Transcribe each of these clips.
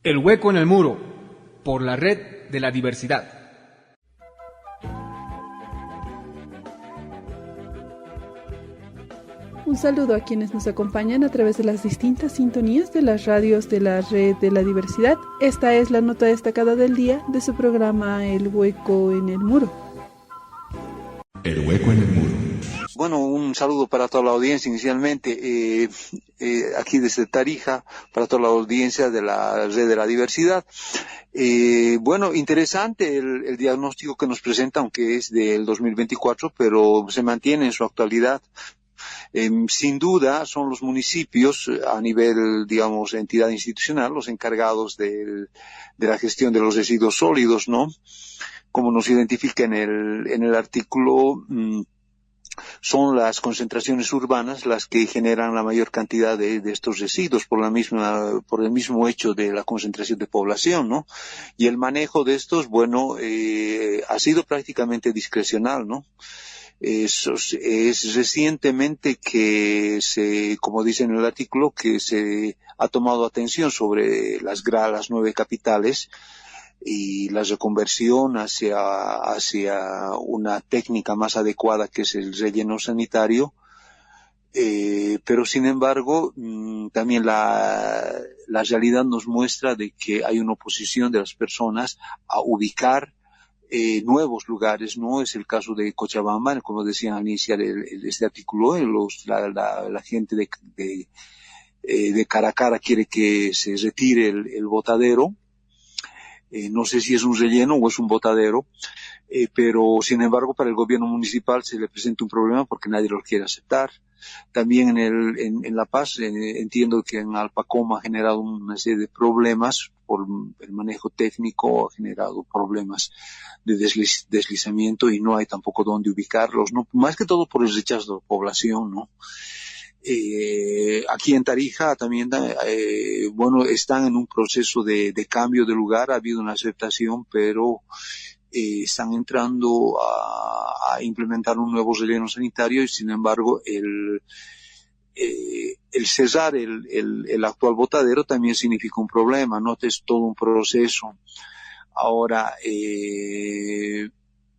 El hueco en el muro, por la red de la diversidad. Un saludo a quienes nos acompañan a través de las distintas sintonías de las radios de la red de la diversidad. Esta es la nota destacada del día de su programa El hueco en el muro. El hueco en el muro. Bueno, un saludo para toda la audiencia inicialmente, aquí desde Tarija, para toda la audiencia de la red de la diversidad. Bueno, interesante el diagnóstico que nos presenta, aunque es del 2024, pero se mantiene en su actualidad. Sin duda son los municipios a nivel, digamos, entidad institucional, los encargados de la gestión de los residuos sólidos, ¿no? Como nos identifica en el artículo, son las concentraciones urbanas las que generan la mayor cantidad de estos residuos por el mismo hecho de la concentración de población, ¿no? Y el manejo de estos, bueno, ha sido prácticamente discrecional, ¿no? Es recientemente que como dice en el artículo, que se ha tomado atención sobre las 9 capitales y la reconversión hacia una técnica más adecuada que es el relleno sanitario, pero sin embargo también la realidad nos muestra de que hay una oposición de las personas a ubicar nuevos lugares, ¿no? Es el caso de Cochabamba, como decían al iniciar este artículo, la gente de Caracara quiere que se retire el botadero. No sé si es un relleno o es un botadero, pero sin embargo para el gobierno municipal se le presenta un problema porque nadie lo quiere aceptar. También en La Paz entiendo que en Alpacoma ha generado una serie de problemas por el manejo técnico, ha generado problemas de deslizamiento y no hay tampoco dónde ubicarlos, ¿no? Más que todo por el rechazo de la población, ¿no? Aquí en Tarija también, bueno, están en un proceso de cambio de lugar, ha habido una aceptación, pero están entrando a implementar un nuevo relleno sanitario y sin embargo el cerrar el actual botadero también significa un problema, ¿no? Es todo un proceso. Ahora,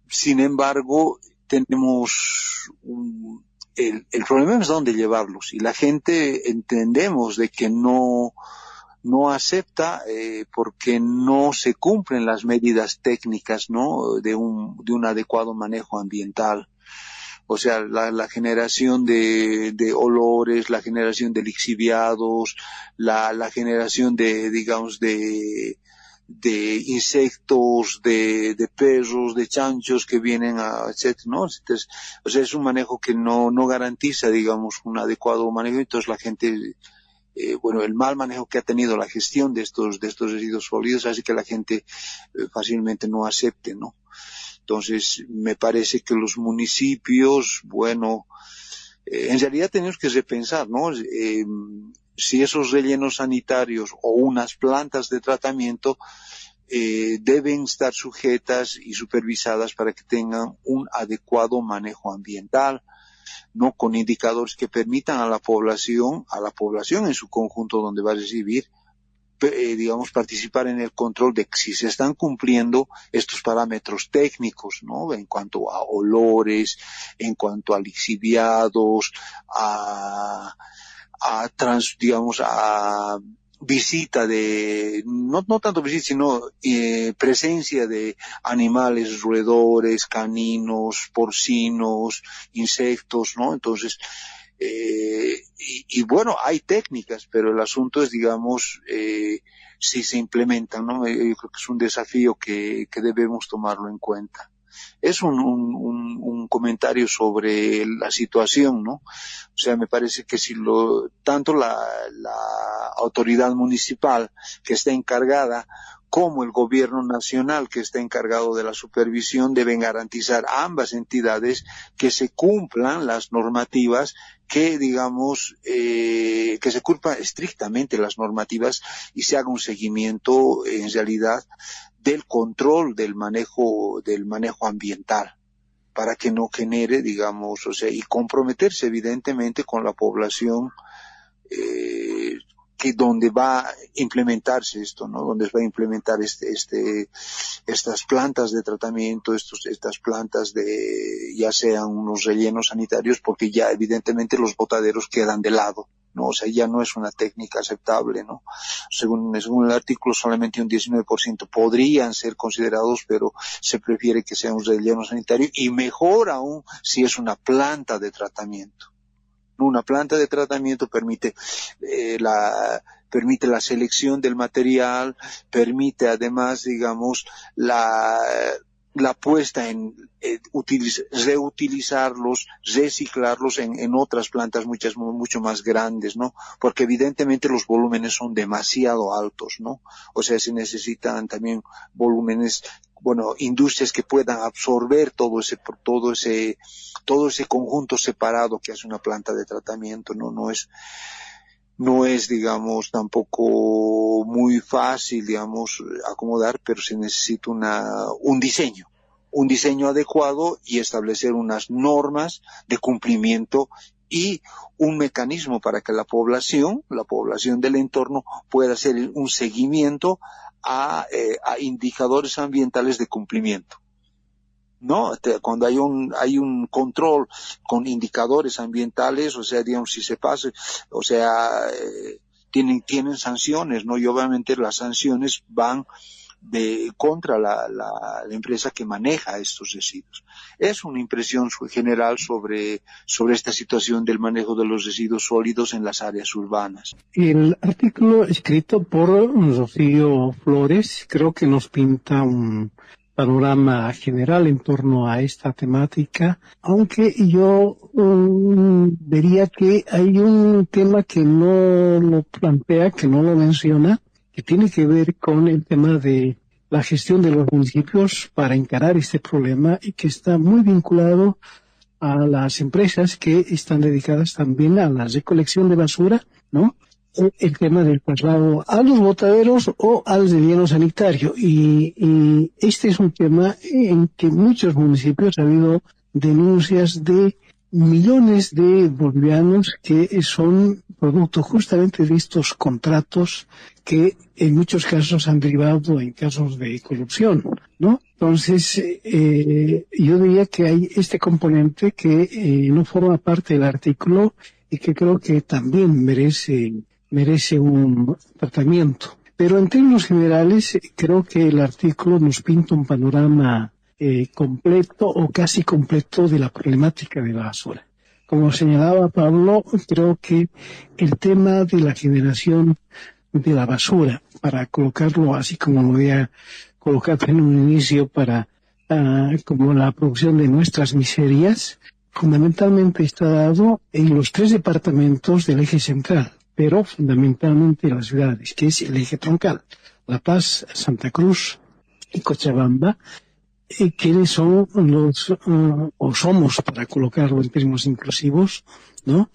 sin embargo, tenemos el problema es dónde llevarlos y la gente entendemos de que no acepta porque no se cumplen las medidas técnicas, ¿no? de un adecuado manejo ambiental. O sea, la generación de olores, la generación de lixiviados, la generación digamos, de insectos, de perros, de chanchos que vienen etcétera, ¿no? Entonces, o sea, es un manejo que no garantiza, digamos, un adecuado manejo, entonces la gente, bueno, el mal manejo que ha tenido la gestión de estos residuos sólidos hace que la gente fácilmente no acepte, ¿no? Entonces, me parece que los municipios, bueno, en realidad tenemos que repensar, ¿no? Si esos rellenos sanitarios o unas plantas de tratamiento deben estar sujetas y supervisadas para que tengan un adecuado manejo ambiental, ¿no? Con indicadores que permitan a la población en su conjunto donde va a recibir, digamos, participar en el control de si se están cumpliendo estos parámetros técnicos, ¿no? En cuanto a olores, en cuanto a lixiviados, digamos, a visita no tanto visita, sino presencia de animales, roedores, caninos, porcinos, insectos, ¿no? Entonces, y bueno, hay técnicas, pero el asunto es, digamos, si se implementan, ¿no? Yo creo que es un desafío que debemos tomarlo en cuenta. Es un comentario sobre la situación, ¿no? O sea, me parece que si tanto la autoridad municipal que está encargada como el gobierno nacional que está encargado de la supervisión deben garantizar a ambas entidades que se cumplan las normativas, que digamos que se cumplan estrictamente las normativas y se haga un seguimiento en realidad del control del manejo ambiental para que no genere, digamos, o sea, y comprometerse evidentemente con la población que donde va a implementarse esto, ¿no? Donde va a implementar estas plantas de tratamiento, estas plantas de, ya sean unos rellenos sanitarios, porque ya evidentemente los botaderos quedan de lado, ¿no? O sea, ya no es una técnica aceptable, ¿no? Según el artículo, solamente un 19% podrían ser considerados, pero se prefiere que sea un relleno sanitario, y mejor aún si es una planta de tratamiento. Una planta de tratamiento permite la selección del material, permite además, digamos, la puesta en reutilizarlos, reciclarlos en otras plantas mucho más grandes, ¿no? Porque evidentemente los volúmenes son demasiado altos, ¿no? O sea, se necesitan también volúmenes, industrias que puedan absorber todo ese conjunto separado que hace una planta de tratamiento, ¿no? No es, digamos, tampoco muy fácil, digamos, acomodar, pero se necesita un diseño adecuado, y establecer unas normas de cumplimiento y un mecanismo para que la población del entorno pueda hacer un seguimiento a indicadores ambientales de cumplimiento, ¿no? Cuando hay un control con indicadores ambientales, o sea, digamos, si se pasa, o sea, tienen sanciones, ¿no? Y obviamente las sanciones van contra la empresa que maneja estos residuos. Es una impresión general sobre esta situación del manejo de los residuos sólidos en las áreas urbanas. El artículo escrito por Rocío Flores creo que nos pinta un panorama general en torno a esta temática, aunque yo vería que hay un tema que no lo plantea, que no lo menciona, que tiene que ver con el tema de la gestión de los municipios para encarar este problema, y que está muy vinculado a las empresas que están dedicadas también a la recolección de basura, ¿no? El tema del traslado a los botaderos o al relleno sanitario. Y este es un tema en que muchos municipios ha habido denuncias de millones de bolivianos que son producto justamente de estos contratos que en muchos casos han derivado en casos de corrupción, ¿no? Entonces, yo diría que hay este componente que no forma parte del artículo y que creo que también merece un tratamiento. Pero en términos generales, creo que el artículo nos pinta un panorama completo o casi completo de la problemática de la basura. Como señalaba Pablo, creo que el tema de la generación de la basura, para colocarlo así como lo voy a colocar en un inicio, para como la producción de nuestras miserias, fundamentalmente está dado en los 3 departamentos del eje central, pero fundamentalmente en las ciudades, que es el eje troncal: La Paz, Santa Cruz y Cochabamba, quienes son o somos, para colocarlo en términos inclusivos, ¿no?,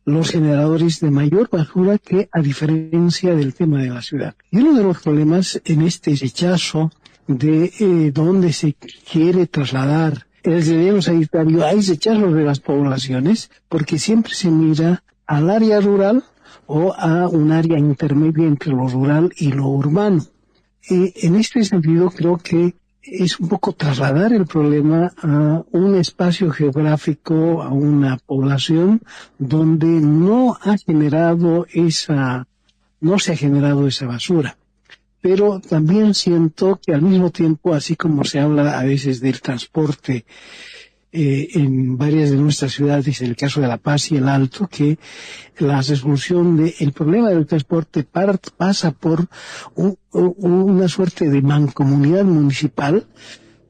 los generadores de mayor basura, que a diferencia del tema de la ciudad. Y uno de los problemas en este rechazo de dónde se quiere trasladar el relleno sanitario, hay rechazos de las poblaciones, porque siempre se mira al área rural o a un área intermedia entre lo rural y lo urbano. En este sentido, creo que es un poco trasladar el problema a un espacio geográfico, a una población donde no se ha generado esa basura. Pero también siento que al mismo tiempo, así como se habla a veces del transporte en varias de nuestras ciudades, en el caso de La Paz y el Alto, que la resolución del problema del transporte pasa por una suerte de mancomunidad municipal,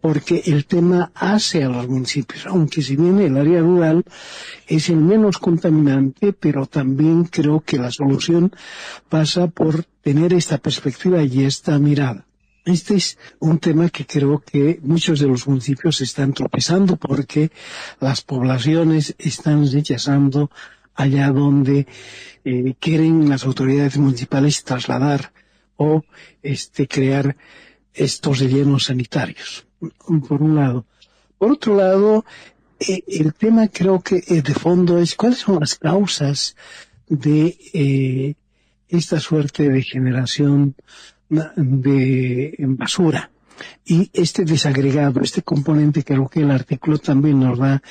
porque el tema hace a los municipios, aunque si bien el área rural es el menos contaminante, pero también creo que la solución pasa por tener esta perspectiva y esta mirada. Este es un tema que creo que muchos de los municipios están tropezando, porque las poblaciones están rechazando allá donde quieren las autoridades municipales trasladar o crear estos rellenos sanitarios, por un lado. Por otro lado, el tema creo que de fondo es cuáles son las causas de esta suerte de generación de basura. Y este desagregado, este componente, creo que el artículo también nos da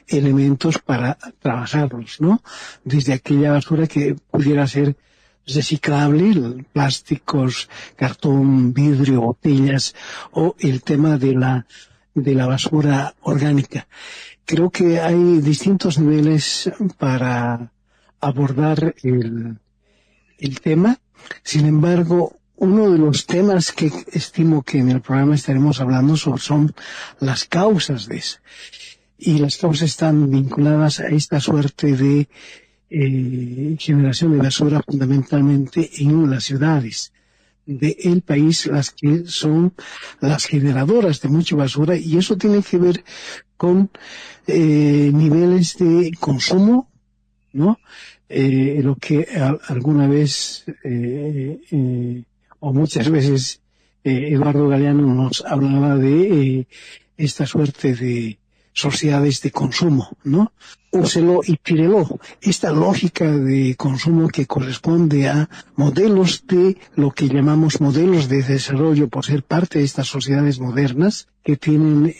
elementos para trabajarlos, ¿no? Desde aquella basura que pudiera ser reciclable, plásticos, cartón, vidrio, botellas, o el tema de la basura orgánica. Creo que hay distintos niveles para abordar el tema. Sin embargo, uno de los temas que estimo que en el programa estaremos hablando sobre son las causas de eso. Y las causas están vinculadas a esta suerte de generación de basura fundamentalmente en las ciudades del país, las que son las generadoras de mucha basura, y eso tiene que ver con niveles de consumo, ¿no? Lo que alguna vez o muchas veces Eduardo Galeano nos hablaba de esta suerte de sociedades de consumo, ¿no? Úselo y tírelo. Esta lógica de consumo que corresponde a modelos de lo que llamamos modelos de desarrollo por ser parte de estas sociedades modernas que tienen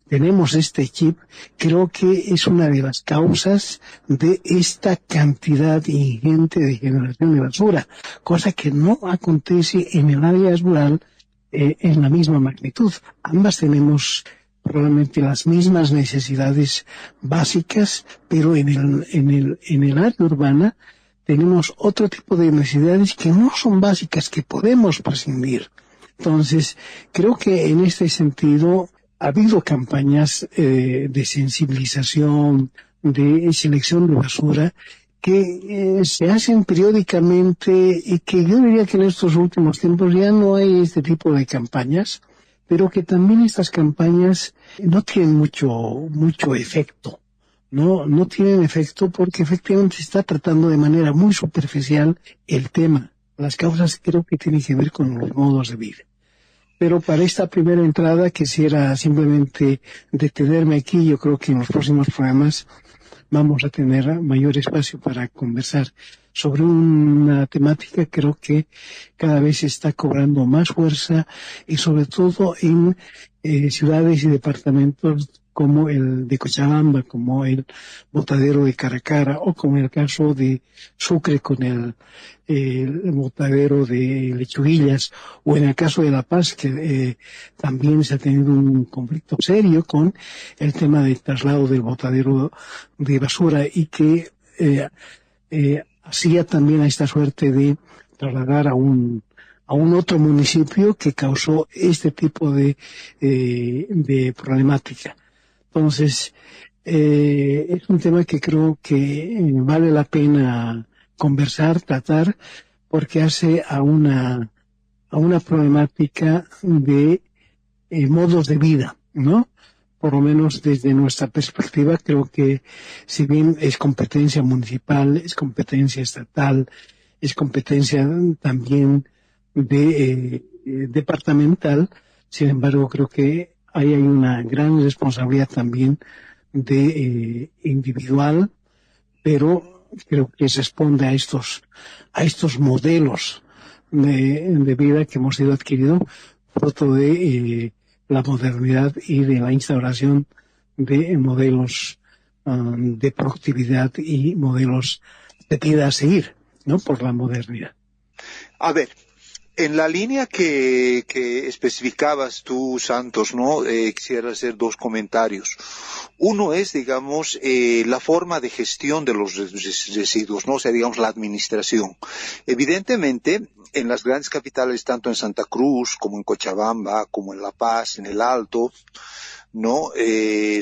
tenemos este chip, creo que es una de las causas de esta cantidad ingente de generación de basura, cosa que no acontece en el área rural en la misma magnitud. Ambas tenemos probablemente las mismas necesidades básicas, pero en el área urbana tenemos otro tipo de necesidades que no son básicas, que podemos prescindir. Entonces, creo que en este sentido ha habido campañas de sensibilización, de selección de basura, que se hacen periódicamente y que yo diría que en estos últimos tiempos ya no hay este tipo de campañas, pero que también estas campañas no tienen mucho efecto, no tienen efecto porque efectivamente se está tratando de manera muy superficial el tema. Las causas creo que tienen que ver con los modos de vida. Pero para esta primera entrada quisiera simplemente detenerme aquí. Yo creo que en los próximos programas vamos a tener mayor espacio para conversar sobre una temática que creo que cada vez está cobrando más fuerza y sobre todo en ciudades y departamentos como el de Cochabamba, como el botadero de Caracara o como el caso de Sucre con el botadero de Lechuguillas, o en el caso de La Paz que también se ha tenido un conflicto serio con el tema del traslado del botadero de basura y que hacía también a esta suerte de trasladar a un otro municipio que causó este tipo de problemática. Entonces, es un tema que creo que vale la pena conversar, tratar, porque hace a una problemática de modos de vida, ¿no? Por lo menos desde nuestra perspectiva, creo que si bien es competencia municipal, es competencia estatal, es competencia también departamental, sin embargo creo que ahí hay una gran responsabilidad también individual, pero creo que responde a estos modelos de vida que hemos ido adquiriendo fruto de la modernidad y de la instauración de modelos de productividad y modelos de vida a seguir, ¿no? Por la modernidad. A ver, en la línea que especificabas tú, Santos, ¿no? Quisiera hacer dos comentarios. Uno es, digamos, la forma de gestión de los residuos, ¿no? O sea, digamos, la administración. Evidentemente, en las grandes capitales, tanto en Santa Cruz como en Cochabamba, como en La Paz, en el Alto, ¿no?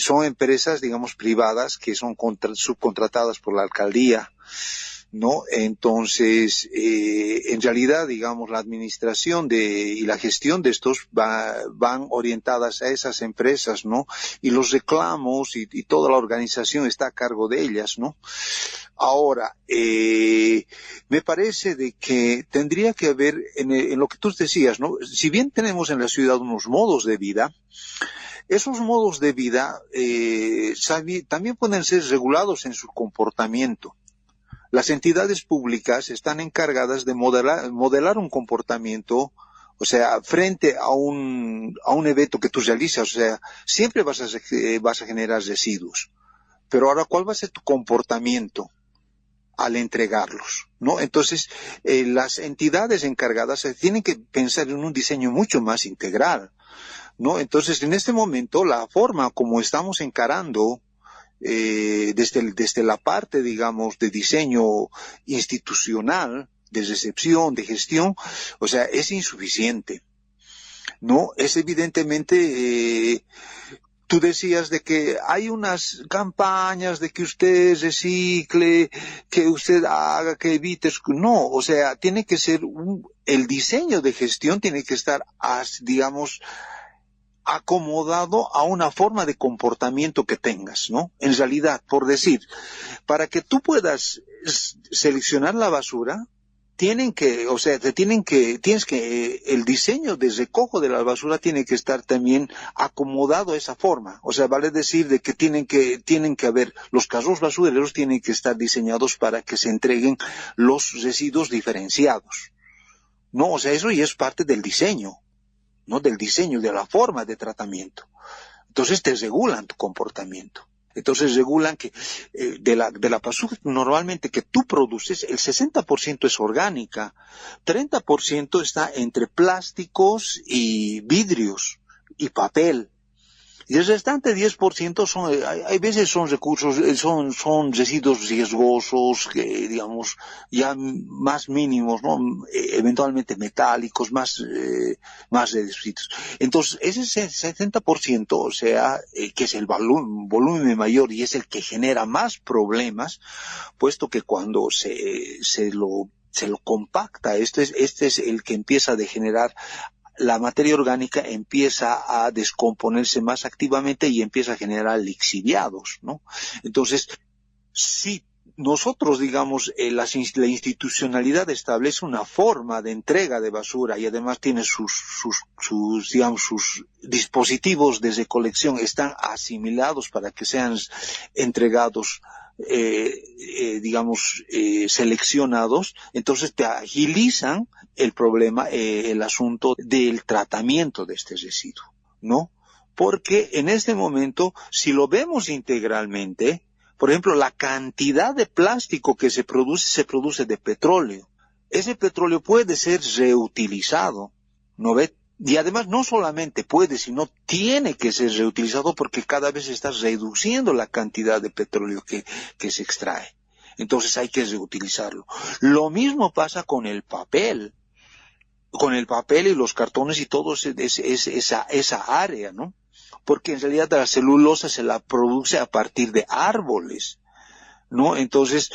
Son empresas, digamos, privadas que son subcontratadas por la alcaldía, ¿no? Entonces, en realidad, digamos, la administración y la gestión de estos van orientadas a esas empresas, ¿no? Y los reclamos y toda la organización está a cargo de ellas, ¿no? Ahora, me parece de que tendría que haber, en lo que tú decías, ¿no? Si bien tenemos en la ciudad unos modos de vida, esos modos de vida también pueden ser regulados en su comportamiento. Las entidades públicas están encargadas de modelar un comportamiento, o sea, frente a un evento que tú realizas, o sea, siempre vas a generar residuos. Pero ahora, ¿cuál va a ser tu comportamiento al entregarlos? ¿No? Entonces, las entidades encargadas tienen que pensar en un diseño mucho más integral, ¿no? Entonces, en este momento, la forma como estamos encarando desde la parte, digamos, de diseño institucional, de recepción, de gestión, o sea, es insuficiente, ¿no? Es evidentemente, tú decías de que hay unas campañas de que usted recicle, que usted haga, que evite, no, o sea, tiene que ser el diseño de gestión tiene que estar, digamos, acomodado a una forma de comportamiento que tengas, ¿no? En realidad, por decir, para que tú puedas seleccionar la basura, el diseño de recojo de la basura tiene que estar también acomodado a esa forma. O sea, vale decir de que tienen que haber, los carros basureros tienen que estar diseñados para que se entreguen los residuos diferenciados, ¿no? O sea, eso ya es parte del diseño, ¿no? Del diseño, de la forma de tratamiento. Entonces te regulan tu comportamiento. Entonces regulan que de la basura normalmente que tú produces, el 60% es orgánica, 30% está entre plásticos y vidrios y papel. Y el restante 10% hay veces son recursos, son residuos riesgosos, que digamos, ya más mínimos, ¿no? Eventualmente metálicos, más reducidos. Entonces, ese 60%, o sea, que es el volumen mayor y es el que genera más problemas, puesto que cuando se lo compacta, este es el que empieza a degenerar. La materia orgánica empieza a descomponerse más activamente y empieza a generar lixiviados, ¿no? Entonces, si nosotros, digamos, la institucionalidad establece una forma de entrega de basura y además tiene sus dispositivos de recolección, están asimilados para que sean entregados, seleccionados, entonces te agilizan el problema, el asunto del tratamiento de este residuo, ¿no? Porque en este momento, si lo vemos integralmente, por ejemplo, la cantidad de plástico que se produce de petróleo. Ese petróleo puede ser reutilizado, ¿no ve? Y además no solamente puede, sino tiene que ser reutilizado porque cada vez se está reduciendo la cantidad de petróleo que se extrae. Entonces hay que reutilizarlo. Lo mismo pasa con el papel. Con el papel y los cartones y todo esa área, ¿no? Porque en realidad la celulosa se la produce a partir de árboles, ¿no? Entonces,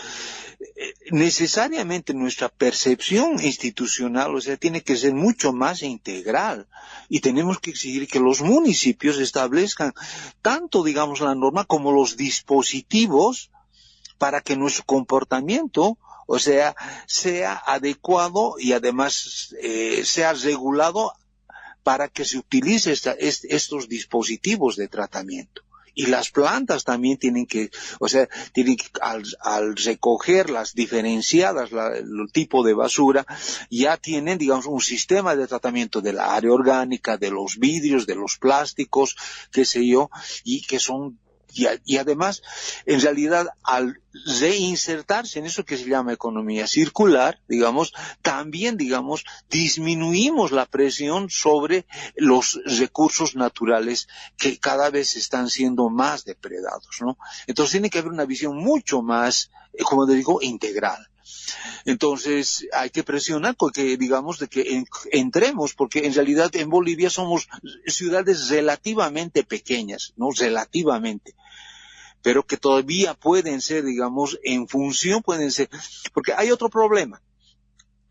necesariamente nuestra percepción institucional, o sea, tiene que ser mucho más integral y tenemos que exigir que los municipios establezcan tanto, digamos, la norma como los dispositivos para que nuestro comportamiento, o sea adecuado y además sea regulado para que se utilice estos dispositivos de tratamiento. Y las plantas también tienen que, al recogerlas diferenciadas, el tipo de basura, ya tienen, digamos, un sistema de tratamiento de la área orgánica, de los vidrios, de los plásticos, qué sé yo, y que son, y además, en realidad, al reinsertarse en eso que se llama economía circular, digamos, también, digamos, disminuimos la presión sobre los recursos naturales que cada vez están siendo más depredados, ¿no? Entonces tiene que haber una visión mucho más, como digo, integral. Entonces hay que presionar porque, digamos, de que entremos, porque en realidad en Bolivia somos ciudades relativamente pequeñas, ¿no? Relativamente, pero que todavía pueden ser, digamos, pueden ser, porque hay otro problema.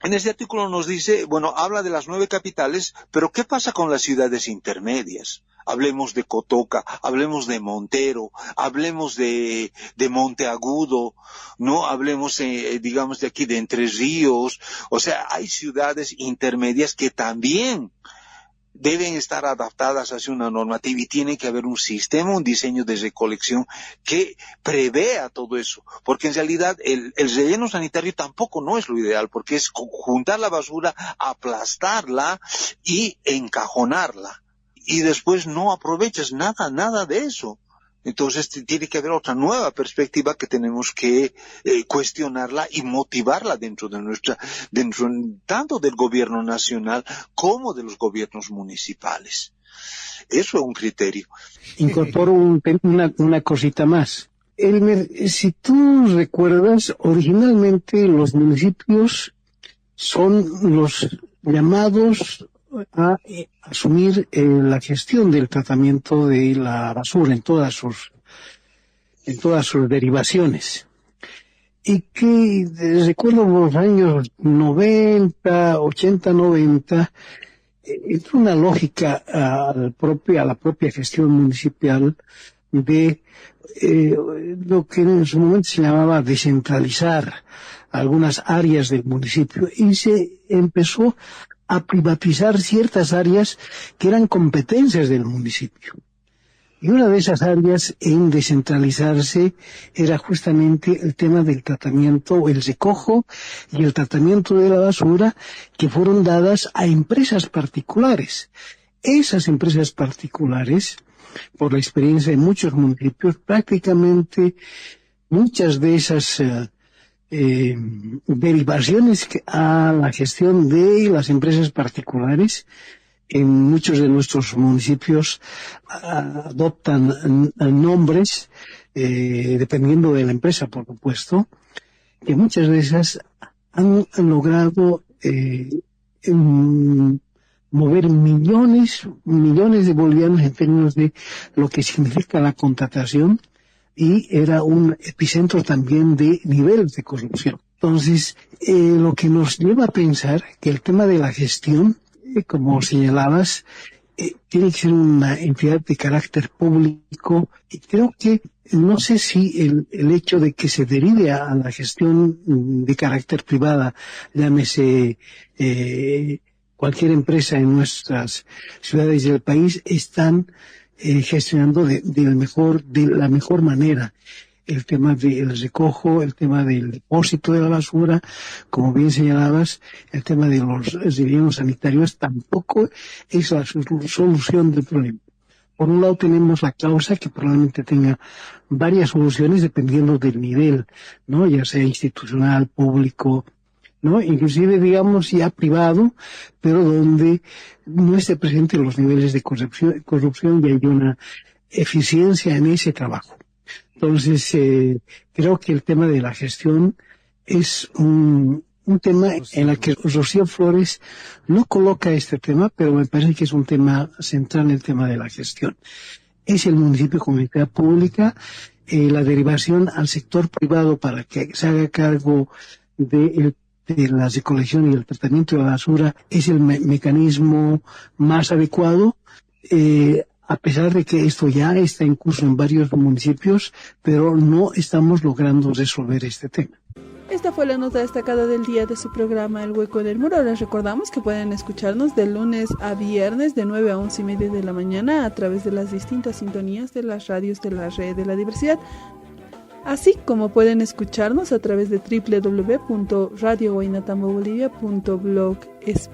En este artículo nos dice, habla de las 9 capitales, pero ¿qué pasa con las ciudades intermedias? Hablemos de Cotoca, hablemos de Montero, hablemos de Monteagudo, ¿no? Hablemos, digamos, de aquí de Entre Ríos. O sea, hay ciudades intermedias que también deben estar adaptadas hacia una normativa y tiene que haber un sistema, un diseño de recolección que prevea todo eso, porque en realidad el relleno sanitario tampoco no es lo ideal, porque es juntar la basura, aplastarla y encajonarla, y después no aprovechas nada de eso. Entonces tiene que haber otra nueva perspectiva que tenemos que cuestionarla y motivarla dentro tanto del gobierno nacional como de los gobiernos municipales. Eso es un criterio. Incorporo una cosita más. Elmer, si tú recuerdas, originalmente los municipios son los llamados a asumir la gestión del tratamiento de la basura en todas sus derivaciones. Y que recuerdo los años 80-90, entró una lógica a la propia gestión municipal de lo que en su momento se llamaba descentralizar algunas áreas del municipio, y se empezó a privatizar ciertas áreas que eran competencias del municipio. Y una de esas áreas en descentralizarse era justamente el tema del tratamiento, el recojo y el tratamiento de la basura, que fueron dadas a empresas particulares. Esas empresas particulares, por la experiencia de muchos municipios, prácticamente muchas de esas derivaciones a la gestión de las empresas particulares en muchos de nuestros municipios adoptan nombres, dependiendo de la empresa, por supuesto, que muchas de esas han logrado mover millones de bolivianos en términos de lo que significa la contratación, y era un epicentro también de niveles de corrupción. Entonces, lo que nos lleva a pensar que el tema de la gestión, como señalabas, tiene que ser una entidad de carácter público, y creo que no sé si el hecho de que se derive a la gestión de carácter privada, llámese cualquier empresa en nuestras ciudades del país, están gestionando de la mejor manera el tema del recojo, el tema del depósito de la basura, como bien señalabas, el tema de los rellenos sanitarios tampoco es la solución del problema. Por un lado tenemos la causa, que probablemente tenga varias soluciones dependiendo del nivel, ¿no? Ya sea institucional, público, ¿no? Inclusive, digamos, ya privado, pero donde no esté presente los niveles de corrupción y hay una eficiencia en ese trabajo. Entonces, creo que el tema de la gestión es un tema en el que Rocío Flores no coloca este tema, pero me parece que es un tema central, el tema de la gestión. Es el municipio como entidad pública, la derivación al sector privado para que se haga cargo de la recolección y el tratamiento de la basura es el mecanismo más adecuado, a pesar de que esto ya está en curso en varios municipios, pero no estamos logrando resolver este tema. Esta fue la nota destacada del día de su programa El Hueco en el Muro. Les recordamos que pueden escucharnos de lunes a viernes de 9 a 11:30 de la mañana a través de las distintas sintonías de las radios de la Red de la Diversidad, así como pueden escucharnos a través de www.radioguainatambobolivia.blogspot.com.